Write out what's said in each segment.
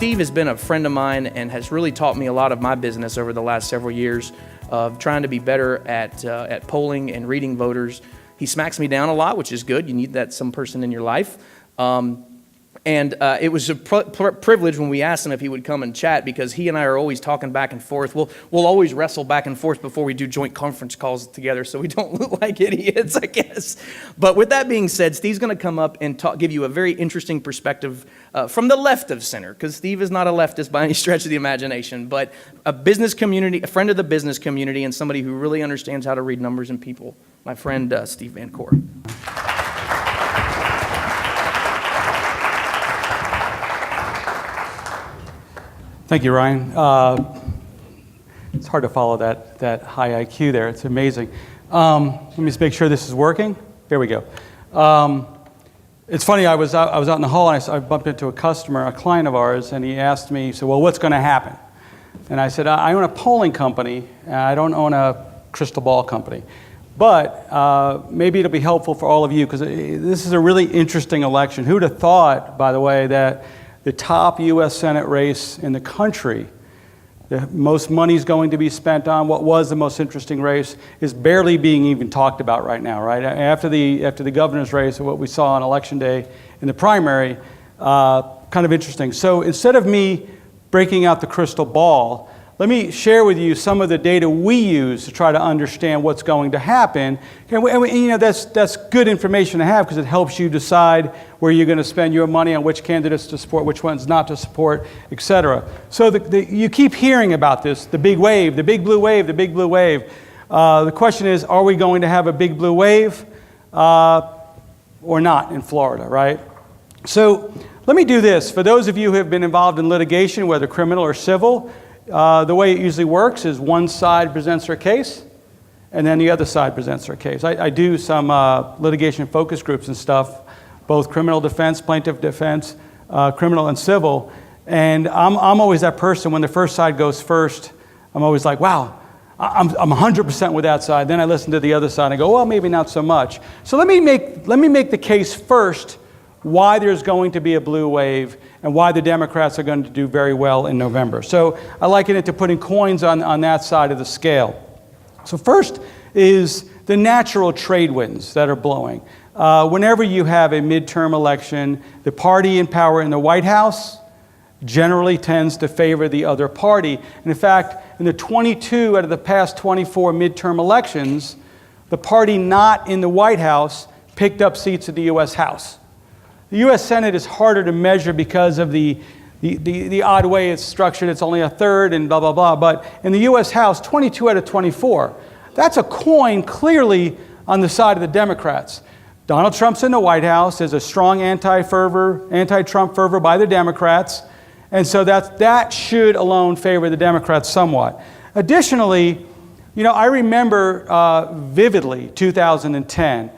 Steve has been a friend of mine and has really taught me a lot of my business over the last several years of trying to be better at polling and reading voters. He smacks me down a lot, which is good. You need that some person in your life. It was a privilege when we asked him if he would come and chat, because he and I are always talking back and forth. We'll always wrestle back and forth before we do joint conference calls together, so we don't look like idiots, I guess. But with that being said, Steve's going to come up and give you a very interesting perspective from the left of center, because Steve is not a leftist by any stretch of the imagination, but a business community, a friend of the business community, and somebody who really understands how to read numbers and people. My friend, Steve Vancore. Thank you, Ryan. It's hard to follow that high IQ there. It's amazing. Let me just make sure this is working. There we go. It's funny, I was out in the hall and I bumped into a customer, a client of ours, and he asked me, he said, well, what's going to happen? And I said, I own a polling company, and I don't own a crystal ball company. But maybe it'll be helpful for all of you, because this is a really interesting election. Who'd have thought, by the way, that the top U.S. Senate race in the country, the most money's going to be spent on, what was the most interesting race, is barely being even talked about right now, right? After the governor's race, what we saw on Election Day in the primary, kind of interesting. So instead of me breaking out the crystal ball, let me share with you some of the data we use to try to understand what's going to happen. And that's good information to have, because it helps you decide where you're going to spend your money, on which candidates to support, which ones not to support, etc. So you keep hearing about this, the big wave, the big blue wave, the big blue wave. The question is, are we going to have a big blue wave or not in Florida, right? So let me do this. For those of you who have been involved in litigation, whether criminal or civil, the way it usually works is one side presents their case, and then the other side presents their case. I do some litigation focus groups and stuff, both criminal defense, plaintiff defense, criminal and civil, and I'm always that person. When the first side goes first, I'm always like, wow, I'm 100% with that side. Then I listen to the other side and I go, well, maybe not so much. So let me make the case first why there's going to be a blue wave and why the Democrats are going to do very well in November. So I liken it to putting coins on that side of the scale. So first is the natural trade winds that are blowing. Whenever you have a midterm election, the party in power in the White House generally tends to favor the other party. And in fact, in the 22 out of the past 24 midterm elections, the party not in the White House picked up seats in the U.S. House. The U.S. Senate is harder to measure because of the odd way it's structured. It's only a third and blah, blah, blah. But in the U.S. House, 22 out of 24. That's a coin clearly on the side of the Democrats. Donald Trump's in the White House. There's a strong anti-Trump fervor by the Democrats. And so that should alone favor the Democrats somewhat. Additionally, I remember vividly 2010.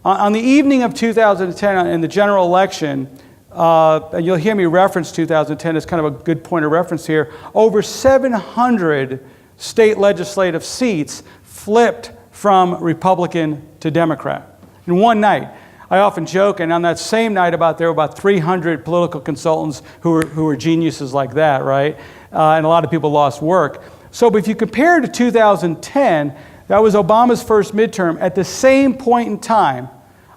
On the evening of 2010, in the general election, and you'll hear me reference 2010 as kind of a good point of reference here, over 700 state legislative seats flipped from Republican to Democrat in one night. I often joke, and on that same night there were about 300 political consultants who were geniuses like that, right? And a lot of people lost work. So if you compare to 2010, that was Obama's first midterm. At the same point in time,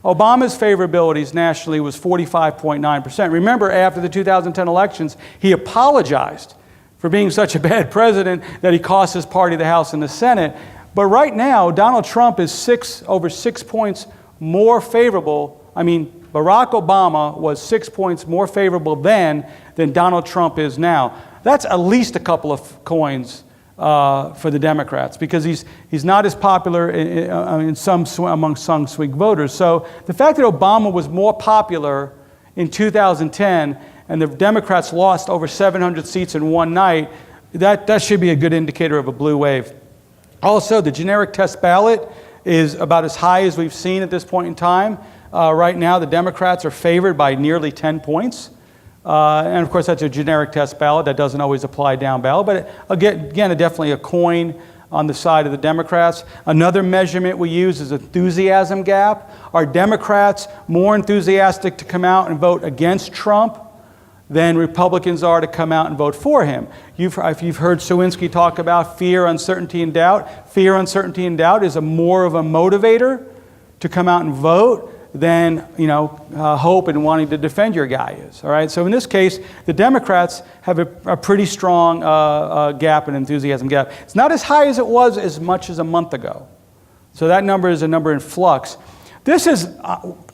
Obama's favorability nationally was 45.9%. Remember, after the 2010 elections, he apologized for being such a bad president that he cost his party the House and the Senate. But right now, Donald Trump is over 6 points more favorable. Barack Obama was 6 points more favorable then than Donald Trump is now. That's at least a couple of coins for the Democrats, because he's not as popular among some swing voters. So the fact that Obama was more popular in 2010 and the Democrats lost over 700 seats in one night, that should be a good indicator of a blue wave. Also, the generic test ballot is about as high as we've seen at this point in time. Right now, the Democrats are favored by nearly 10 points. And of course, that's a generic test ballot. That doesn't always apply down ballot. But again, definitely a coin on the side of the Democrats. Another measurement we use is enthusiasm gap. Are Democrats more enthusiastic to come out and vote against Trump than Republicans are to come out and vote for him. If you've heard Sawinski talk about fear, uncertainty, and doubt, fear, uncertainty, and doubt is more of a motivator to come out and vote than hope and wanting to defend your guy is. All right. So in this case, the Democrats have a pretty strong gap, an enthusiasm gap. It's not as high as it was as much as a month ago. So that number is a number in flux. This is,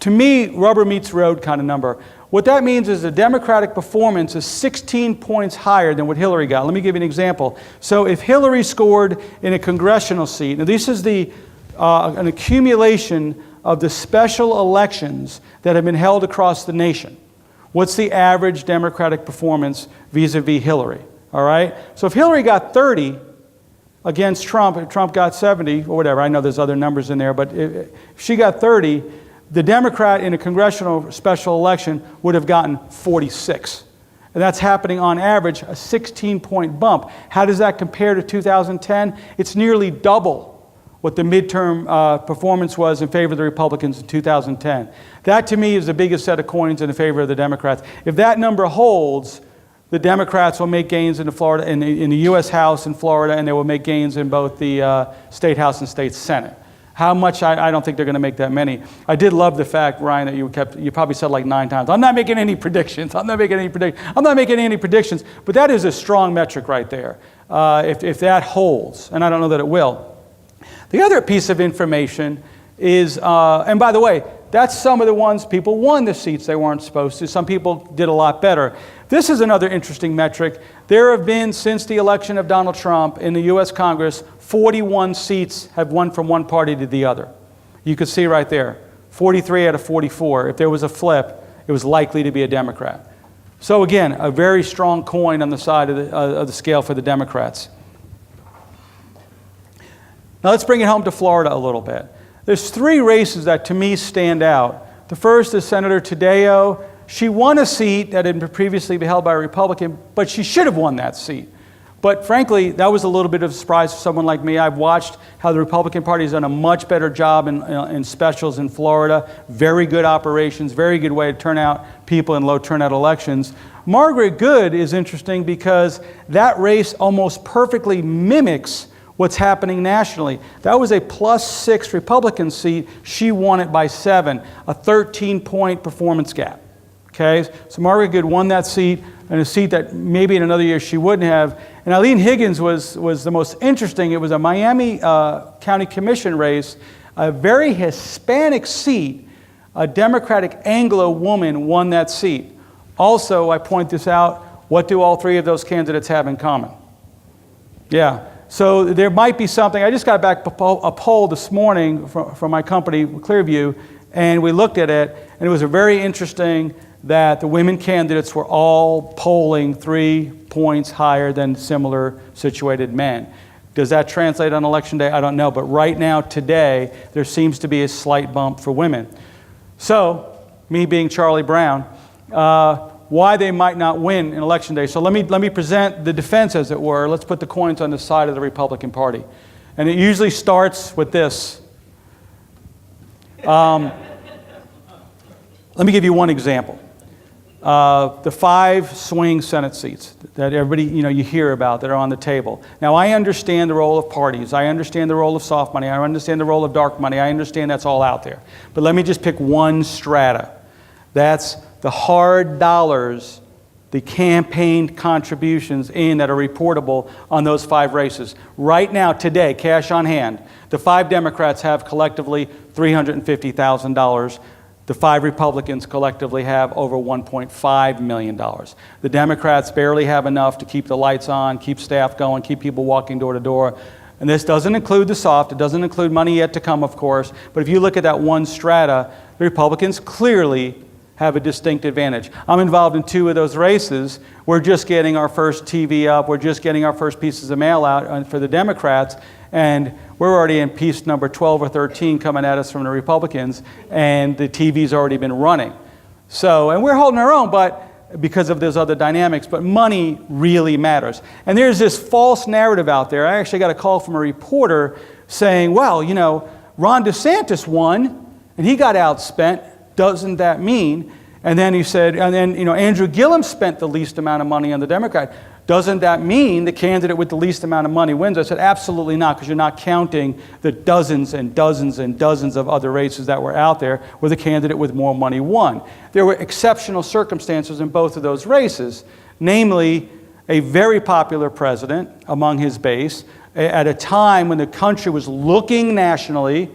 to me, rubber meets road kind of number. What that means is the Democratic performance is 16 points higher than what Hillary got. Let me give you an example. So if Hillary scored in a congressional seat, now this is an accumulation of the special elections that have been held across the nation. What's the average Democratic performance vis-a-vis Hillary? All right? So if Hillary got 30 against Trump, if Trump got 70 or whatever, I know there's other numbers in there, but if she got 30, the Democrat in a congressional special election would have gotten 46. And that's happening on average, a 16-point bump. How does that compare to 2010? It's nearly double what the midterm performance was in favor of the Republicans in 2010. That, to me, is the biggest set of coins in favor of the Democrats. If that number holds, the Democrats will make gains in the U.S. House in Florida, and they will make gains in both the State House and State Senate. How much, I don't think they're going to make that many. I did love the fact, Ryan, that you probably said like 9 times, I'm not making any predictions, I'm not making any predictions. But that is a strong metric right there, if that holds, and I don't know that it will. The other piece of information is, and by the way, that's some of the ones people won the seats they weren't supposed to. Some people did a lot better. This is another interesting metric. There have been, since the election of Donald Trump in the U.S. Congress, 41 seats have won from one party to the other. You can see right there, 43 out of 44. If there was a flip, it was likely to be a Democrat. So again, a very strong coin on the side of the scale for the Democrats. Now let's bring it home to Florida a little bit. There's 3 races that to me stand out. The first is Senator Taddeo. She won a seat that had previously been held by a Republican, but she should have won that seat. But frankly, that was a little bit of a surprise for someone like me. I've watched how the Republican Party has done a much better job in specials in Florida. Very good operations, very good way to turn out people in low turnout elections. Margaret Good is interesting because that race almost perfectly mimics what's happening nationally. That was a +6 Republican seat. She won it by 7, a 13-point performance gap. Okay, so Margaret Good won that seat, and a seat that maybe in another year she wouldn't have. And Eileen Higgins was the most interesting. It was a Miami County Commission race, a very Hispanic seat. A Democratic Anglo woman won that seat. Also, I point this out, what do all 3 of those candidates have in common? Yeah. So there might be something. I just got back a poll this morning from my company, Clearview, and we looked at it, and it was very interesting that the women candidates were all polling 3 points higher than similar situated men. Does that translate on election day? I don't know, but right now, today, there seems to be a slight bump for women. So, me being Charlie Brown, why they might not win in election day. So let me present the defense, as it were. Let's put the coins on the side of the Republican Party. And it usually starts with this. Let me give you one example. The 5 swing Senate seats that everybody, you hear about that are on the table. Now, I understand the role of parties. I understand the role of soft money. I understand the role of dark money. I understand that's all out there. But let me just pick one strata. That's the hard dollars, the campaign contributions that are reportable on those 5 races. Right now, today, cash on hand, the 5 Democrats have collectively $350,000. The 5 Republicans collectively have over $1.5 million. The Democrats barely have enough to keep the lights on, keep staff going, keep people walking door to door. And this doesn't include the soft. It doesn't include money yet to come, of course. But if you look at that one strata, the Republicans clearly have a distinct advantage. I'm involved in 2 of those races. We're just getting our first TV up. We're just getting our first pieces of mail out for the Democrats. And we're already in piece number 12 or 13 coming at us from the Republicans. And the TV's already been running. So, and we're holding our own, but because of those other dynamics. But money really matters. And there's this false narrative out there. I actually got a call from a reporter saying, well, Ron DeSantis won, and he got outspent. Doesn't that mean? And then he said, and then, Andrew Gillum spent the least amount of money on the Democrat. Doesn't that mean the candidate with the least amount of money wins? I said, absolutely not, because you're not counting the dozens and dozens and dozens of other races that were out there where the candidate with more money won. There were exceptional circumstances in both of those races, namely a very popular president among his base at a time when the country was looking nationally.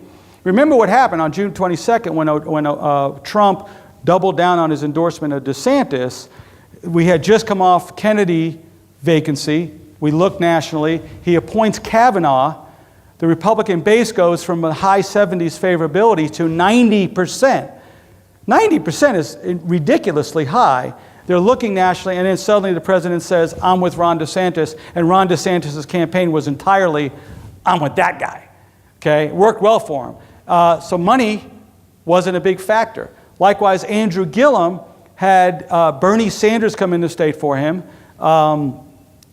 Remember what happened on June 22nd when Trump doubled down on his endorsement of DeSantis. We had just come off Kennedy vacancy. We looked nationally. He appoints Kavanaugh. The Republican base goes from a high 70s favorability to 90%. 90% is ridiculously high. They're looking nationally, and then suddenly the president says, I'm with Ron DeSantis, and Ron DeSantis' campaign was entirely, I'm with that guy. Okay? Worked well for him. So money wasn't a big factor. Likewise, Andrew Gillum had Bernie Sanders come into state for him.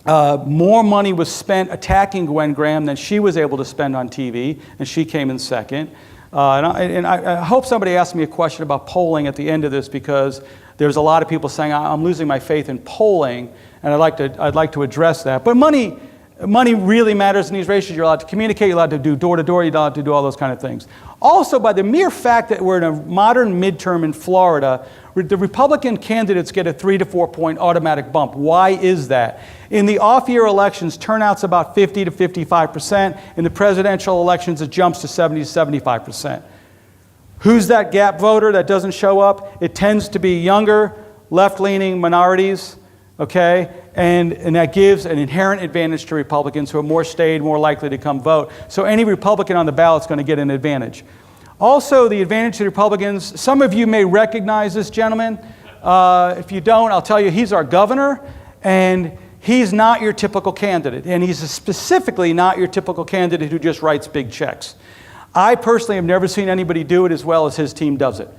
More money was spent attacking Gwen Graham than she was able to spend on TV, and she came in second. And I hope somebody asks me a question about polling at the end of this, because there's a lot of people saying, I'm losing my faith in polling, and I'd like to address that. But money really matters in these races. You're allowed to communicate, you're allowed to do door-to-door, you're allowed to do all those kind of things. Also, by the mere fact that we're in a modern midterm in Florida, the Republican candidates get a 3 to 4 point automatic bump. Why is that? In the off-year elections, turnout's about 50 to 55%. In the presidential elections, it jumps to 70 to 75%. Who's that gap voter that doesn't show up? It tends to be younger, left-leaning minorities, okay? And that gives an inherent advantage to Republicans who are more staid, more likely to come vote. So any Republican on the ballot is going to get an advantage. Also, the advantage to Republicans, some of you may recognize this gentleman. If you don't, I'll tell you, he's our governor, and he's not your typical candidate. And he's specifically not your typical candidate who just writes big checks. I personally have never seen anybody do it as well as his team does it.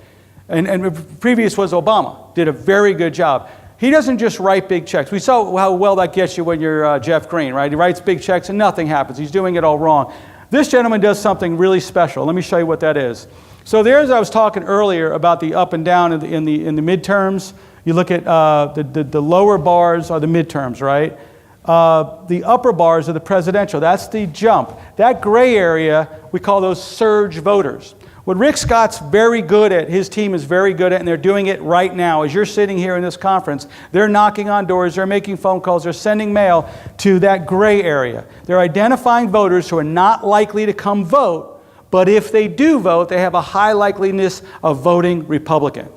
And previous was Obama, did a very good job. He doesn't just write big checks. We saw how well that gets you when you're Jeff Green, right? He writes big checks and nothing happens. He's doing it all wrong. This gentleman does something really special. Let me show you what that is. So there's, I was talking earlier about the up and down in the midterms. You look at the lower bars are the midterms, right? The upper bars are the presidential. That's the jump. That gray area, we call those surge voters. What Rick Scott's very good at, his team is very good at, and they're doing it right now. As you're sitting here in this conference, they're knocking on doors, they're making phone calls, they're sending mail to that gray area. They're identifying voters who are not likely to come vote, but if they do vote, they have a high likeliness of voting Republican.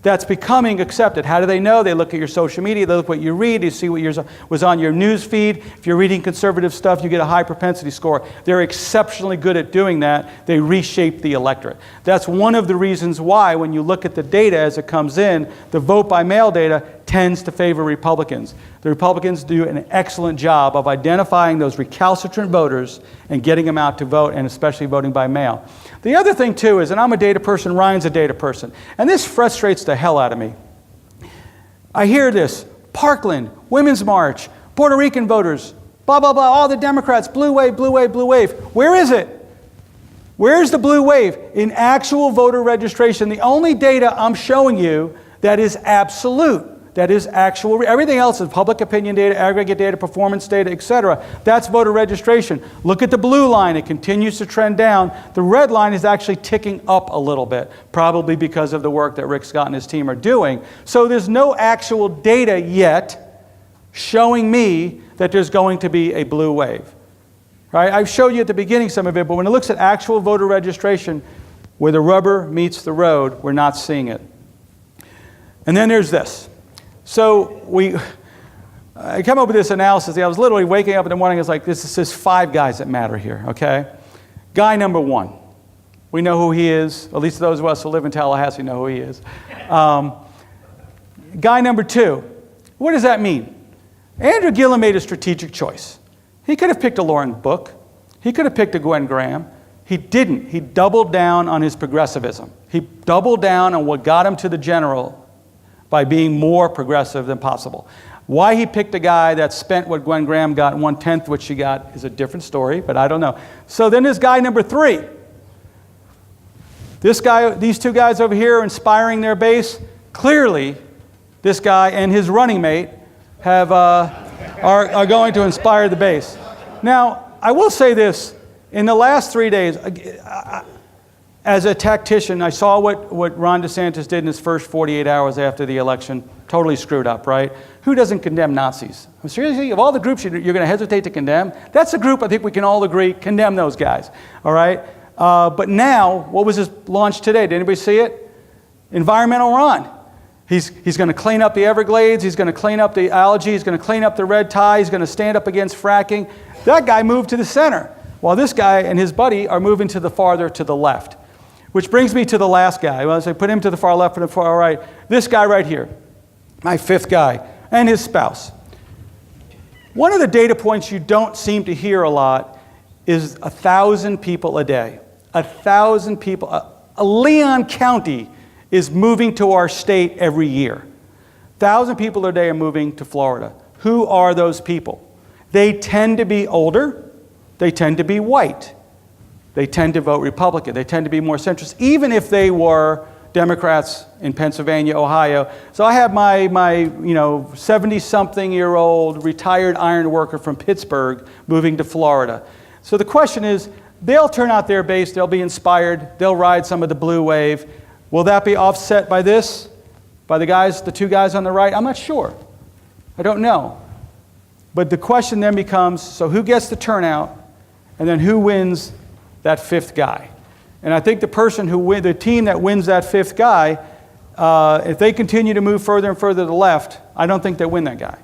That's becoming accepted. How do they know? They look at your social media, they look what you read, they see what was on your news feed. If you're reading conservative stuff, you get a high propensity score. They're exceptionally good at doing that. They reshape the electorate. That's one of the reasons why, when you look at the data as it comes in, the vote by mail data tends to favor Republicans. The Republicans do an excellent job of identifying those recalcitrant voters and getting them out to vote, and especially voting by mail. The other thing, too, is, and I'm a data person, Ryan's a data person, and this frustrates the hell out of me. I hear this, Parkland, Women's March, Puerto Rican voters, blah, blah, blah, all the Democrats, blue wave, blue wave, blue wave. Where is it? Where's the blue wave? In actual voter registration, the only data I'm showing you that is absolute, that is actual, everything else is public opinion data, aggregate data, performance data, etc. That's voter registration. Look at the blue line, it continues to trend down. The red line is actually ticking up a little bit, probably because of the work that Rick Scott and his team are doing. So there's no actual data yet showing me that there's going to be a blue wave. Right? I showed you at the beginning some of it, but when it looks at actual voter registration, where the rubber meets the road, we're not seeing it. And then there's this. So I come up with this analysis. I was literally waking up in the morning, it's like, this is 5 guys that matter here, okay? Guy number 1, we know who he is. At least those of us who live in Tallahassee know who he is. Guy number 2, what does that mean? Andrew Gillum made a strategic choice. He could have picked a Lauren Book. He could have picked a Gwen Graham. He didn't. He doubled down on his progressivism. He doubled down on what got him to the general by being more progressive than possible. Why he picked a guy that spent what Gwen Graham got, 1/10 what she got, is a different story, but I don't know. So then there's guy number 3. This guy, these 2 guys over here are inspiring their base. Clearly, this guy and his running mate are going to inspire the base. Now, I will say this. In the last 3 days, as a tactician, I saw what Ron DeSantis did in his first 48 hours after the election. Totally screwed up, right? Who doesn't condemn Nazis? Seriously, of all the groups you're going to hesitate to condemn, that's a group I think we can all agree, condemn those guys, all right? But now, what was his launch today? Did anybody see it? Environmental Ron. He's going to clean up the Everglades, he's going to clean up the algae, he's going to clean up the red tide, he's going to stand up against fracking. That guy moved to the center, while this guy and his buddy are moving to the farther to the left. Which brings me to the last guy. Well, I put him to the far left and the far right. This guy right here, my fifth guy, and his spouse. One of the data points you don't seem to hear a lot is 1,000 people a day. 1,000 people. Leon County is moving to our state every year. 1,000 people a day are moving to Florida. Who are those people? They tend to be older. They tend to be white. They tend to vote Republican. They tend to be more centrist, even if they were Democrats in Pennsylvania, Ohio. So I have my 70-something-year-old retired iron worker from Pittsburgh moving to Florida. So the question is, they'll turn out their base, they'll be inspired, they'll ride some of the blue wave. Will that be offset by this? By the two guys on the right? I'm not sure. I don't know. But the question then becomes, so who gets the turnout, and then who wins that fifth guy? And I think the team that wins that fifth guy, if they continue to move further and further to the left, I don't think they win that guy.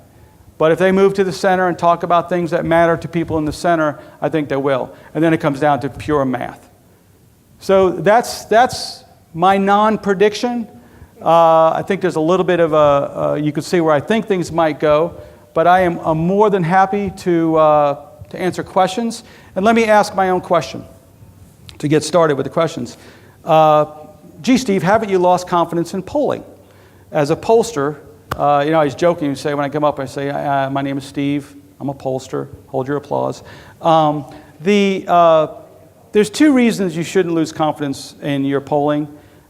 But if they move to the center and talk about things that matter to people in the center, I think they will. And then it comes down to pure math. So that's my non-prediction. I think there's a little bit of you could see where I think things might go. But I'm more than happy to answer questions. And let me ask my own question to get started with the questions. Gee, Steve, haven't you lost confidence in polling? As a pollster, I was joking. Say when I come up, I say, my name is Steve. I'm a pollster. Hold your applause. There's two reasons you shouldn't lose confidence in your polling.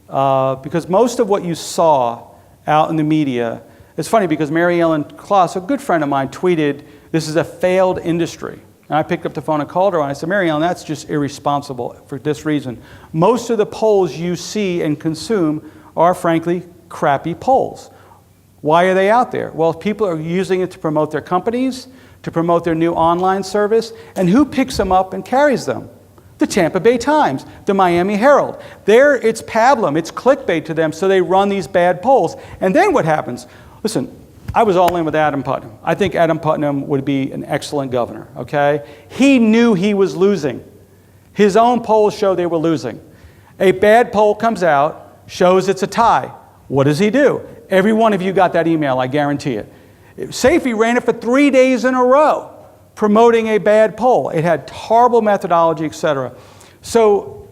Because most of what you saw out in the media, it's funny because Mary Ellen Kloss, a good friend of mine, tweeted, this is a failed industry. And I picked up the phone and called her and I said, Mary Ellen, that's just irresponsible for this reason. Most of the polls you see and consume are, frankly, crappy polls. Why are they out there? Well, people are using it to promote their companies, to promote their new online service, and who picks them up and carries them? The Tampa Bay Times, the Miami Herald. There, it's pablum, it's clickbait to them, so they run these bad polls. And then what happens? Listen, I was all in with Adam Putnam. I think Adam Putnam would be an excellent governor, okay? He knew he was losing. His own polls show they were losing. A bad poll comes out, shows it's a tie. What does he do? Every one of you got that email, I guarantee it. Safety ran it for 3 days in a row, promoting a bad poll. It had horrible methodology, etc. So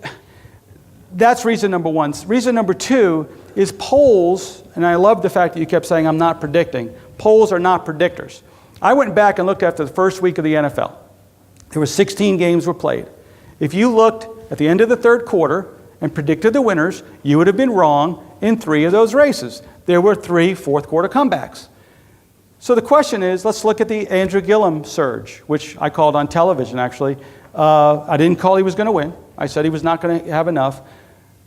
that's reason number one. Reason number two is polls, and I love the fact that you kept saying I'm not predicting. Polls are not predictors. I went back and looked after the first week of the NFL. There were 16 games were played. If you looked at the end of the third quarter and predicted the winners, you would have been wrong in 3 of those races. There were 3 fourth quarter comebacks. So the question is, let's look at the Andrew Gillum surge, which I called on television, actually. I didn't call he was going to win. I said he was not going to have enough.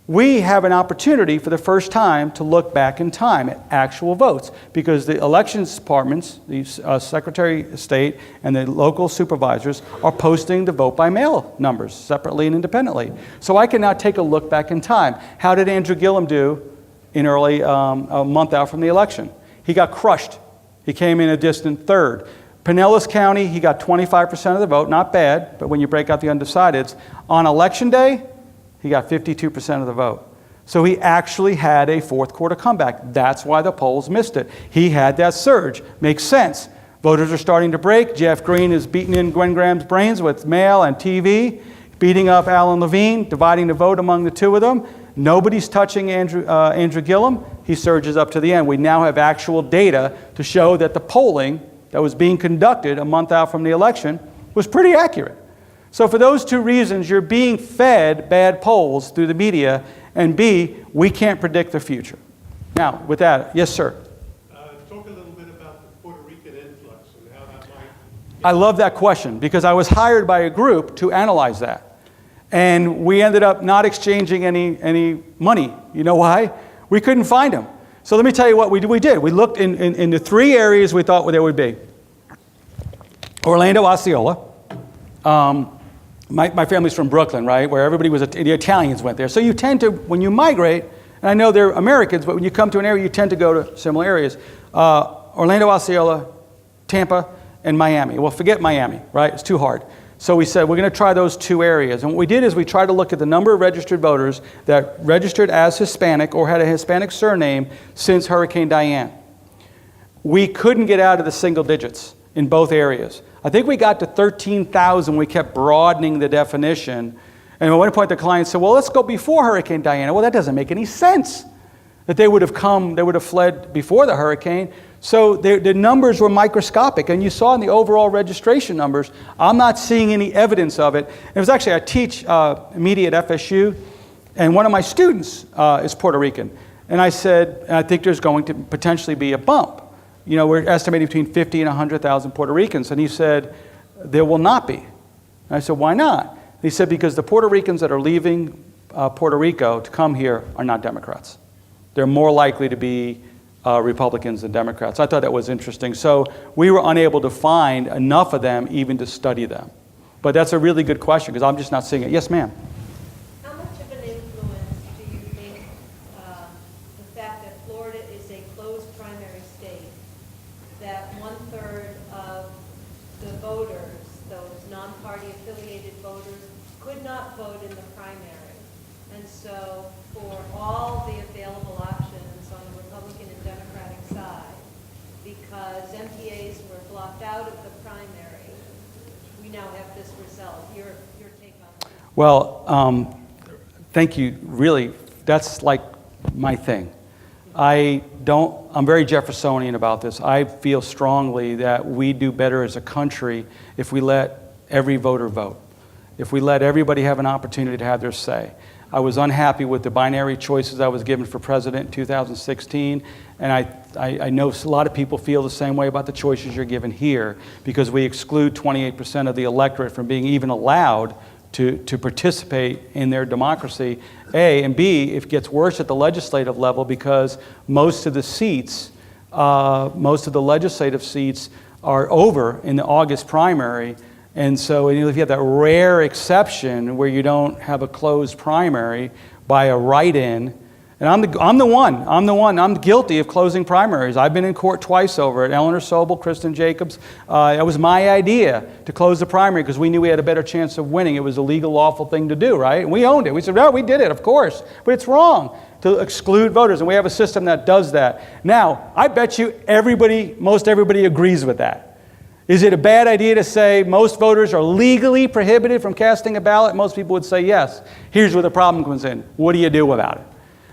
We have an opportunity for the first time to look back in time at actual votes because the elections departments, the Secretary of State and the local supervisors are posting the vote by mail numbers separately and independently. So I can now take a look back in time. How did Andrew Gillum do in early, a month out from the election? He got crushed. He came in a distant third. Pinellas County, he got 25% of the vote, not bad, but when you break out the undecideds, on election day, he got 52% of the vote. So he actually had a fourth quarter comeback. That's why the polls missed it. He had that surge. Makes sense. Voters are starting to break. Jeff Green is beating in Gwen Graham's brains with mail and TV, beating up Alan Levine, dividing the vote among the two of them. Nobody's touching Andrew Gillum. He surges up to the end. We now have actual data to show that the polling that was being conducted a month out from the election was pretty accurate. So for those two reasons, you're being fed bad polls through the media, and B, we can't predict the future. Now, with that, yes, sir. Talk a little bit about the Puerto Rican influx and how that might... I love that question because I was hired by a group to analyze that. And we ended up not exchanging any money. You know why? We couldn't find them. So let me tell you what we did. We looked in the three areas we thought there would be. Orlando, Osceola. My family's from Brooklyn, right, where everybody was, the Italians went there. So you tend to, when you migrate, and I know they're Americans, but when you come to an area, you tend to go to similar areas. Orlando, Osceola, Tampa, and Miami. Well, forget Miami, right? It's too hard. So we said, we're going to try those two areas. And what we did is we tried to look at the number of registered voters that registered as Hispanic or had a Hispanic surname since Hurricane Diane. We couldn't get out of the single digits in both areas. I think we got to 13,000. We kept broadening the definition. And at one point the client said, well, let's go before Hurricane Diana. Well, that doesn't make any sense. That they would have fled before the hurricane. So the numbers were microscopic. And you saw in the overall registration numbers, I'm not seeing any evidence of it. It was actually, I teach media at FSU, and one of my students is Puerto Rican. And I said, I think there's going to potentially be a bump. You know, we're estimating between 50 and 100,000 Puerto Ricans. And he said, there will not be. And I said, why not? He said, because the Puerto Ricans that are leaving Puerto Rico to come here are not Democrats. They're more likely to be Republicans than Democrats. I thought that was interesting. So we were unable to find enough of them even to study them. But that's a really good question because I'm just not seeing it. Yes, ma'am. How much of an influence do you think the fact that Florida is a closed primary state, that 1/3 of the voters, those non-party affiliated voters, could not vote in the primary? And so for all the available options on the Republican and Democratic side, because MPAs were blocked out of the primary, we now have this result. Your take on that? Well, thank you. Really, that's like my thing. I'm very Jeffersonian about this. I feel strongly that we do better as a country if we let every voter vote, if we let everybody have an opportunity to have their say. I was unhappy with the binary choices I was given for president in 2016, and I know a lot of people feel the same way about the choices you're given here because we exclude 28% of the electorate from being even allowed to participate in their democracy, A, and B, it gets worse at the legislative level because most of the seats, most of the legislative seats are over in the August primary. And so if you have that rare exception where you don't have a closed primary by a write-in, and I'm guilty of closing primaries. I've been in court twice over it. Eleanor Sobel, Kristen Jacobs. It was my idea to close the primary because we knew we had a better chance of winning. It was a legal, lawful thing to do, right? And we owned it. We said, no, we did it, of course. But it's wrong to exclude voters, and we have a system that does that. Now, I bet you most everybody agrees with that. Is it a bad idea to say most voters are legally prohibited from casting a ballot? Most people would say yes. Here's where the problem comes in. What do you do about it?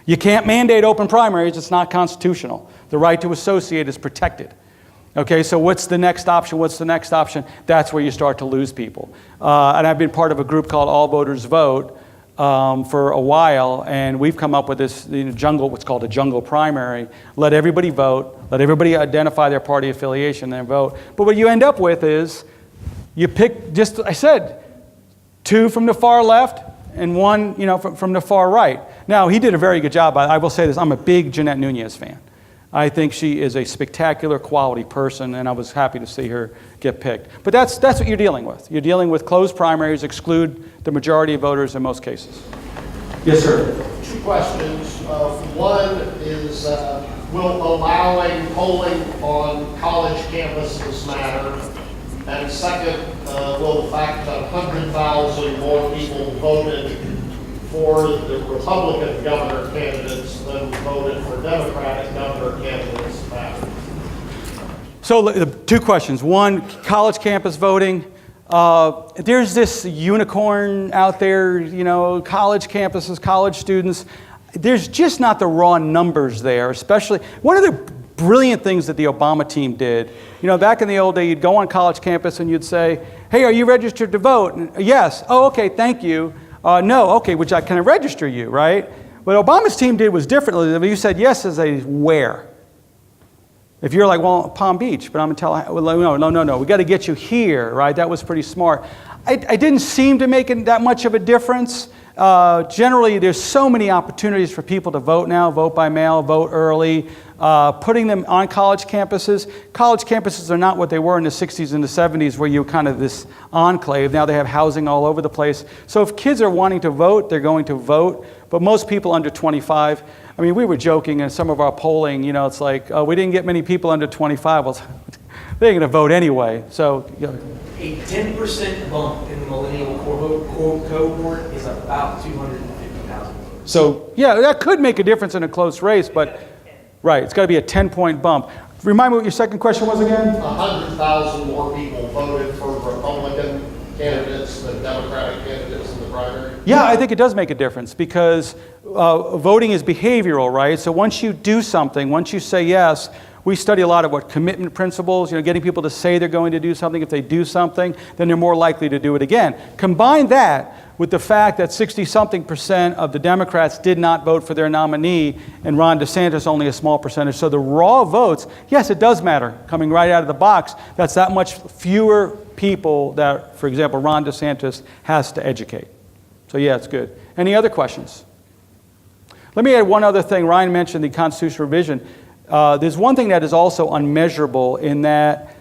You can't mandate open primaries. It's not constitutional. The right to associate is protected. Okay, so what's the next option? What's the next option? That's where you start to lose people. And I've been part of a group called All Voters Vote for a while, and we've come up with this what's called a jungle primary. Let everybody vote. Let everybody identify their party affiliation and vote. But what you end up with is you pick, just I said, 2 from the far left and 1 from the far right. Now, he did a very good job. I will say this. I'm a big Jeanette Nunez fan. I think she is a spectacular quality person, and I was happy to see her get picked. But that's what you're dealing with. You're dealing with closed primaries, exclude the majority of voters in most cases. Yes, sir. 2 questions. One is, will allowing polling on college campuses matter? And second, will the fact that 100,000 more people voted for the Republican governor candidates than voted for Democratic governor candidates matter? So 2 questions. One, college campus voting. There's this unicorn out there, college campuses, college students. There's just not the raw numbers there, especially. One of the brilliant things that the Obama team did, back in the old day, you'd go on college campus and you'd say, hey, are you registered to vote? And, yes. Oh, okay, thank you. No, okay, can I register you, right? What Obama's team did was differently. You said yes as a where. If you're like, well, Palm Beach, but I'm going to tell, well, no, we got to get you here, right? That was pretty smart. I didn't seem to make that much of a difference. Generally, there's so many opportunities for people to vote now, vote by mail, vote early, putting them on college campuses. College campuses are not what they were in the 60s and the 70s where you were kind of this enclave. Now they have housing all over the place. So if kids are wanting to vote, they're going to vote. But most people under 25, I mean, we were joking in some of our polling, you know, it's like, we didn't get many people under 25. Well, they're going to vote anyway. So, you know. A 10% bump in the millennial cohort is about 250,000 voters. So, yeah, that could make a difference in a close race, but, right, it's got to be a 10-point bump. Remind me what your second question was again? 100,000 more people voted for Republican candidates than Democratic candidates in the primary. Yeah, I think it does make a difference because voting is behavioral, right? So once you do something, once you say yes, we study a lot of what commitment principles, you know, getting people to say they're going to do something. If they do something, then they're more likely to do it again. Combine that with the fact that 60-something% of the Democrats did not vote for their nominee, and Ron DeSantis only a small percentage. So the raw votes, yes, it does matter coming right out of the box. That's that much fewer people that, for example, Ron DeSantis has to educate. So yeah, it's good. Any other questions? Let me add one other thing. Ryan mentioned the constitutional revision. There's one thing that is also unmeasurable in that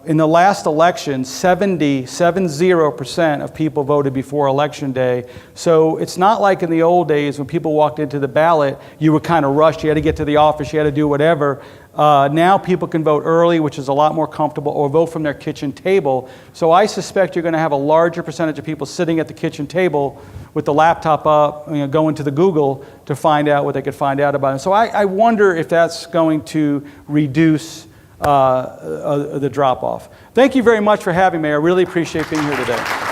in the last election, 70% of people voted before Election Day. So it's not like in the old days when people walked into the ballot, you were kind of rushed, you had to get to the office, you had to do whatever. Now people can vote early, which is a lot more comfortable, or vote from their kitchen table. So I suspect you're going to have a larger percentage of people sitting at the kitchen table with the laptop up, you know, going to the Google to find out what they could find out about it. So I wonder if that's going to reduce the drop-off. Thank you very much for having me. I really appreciate being here today.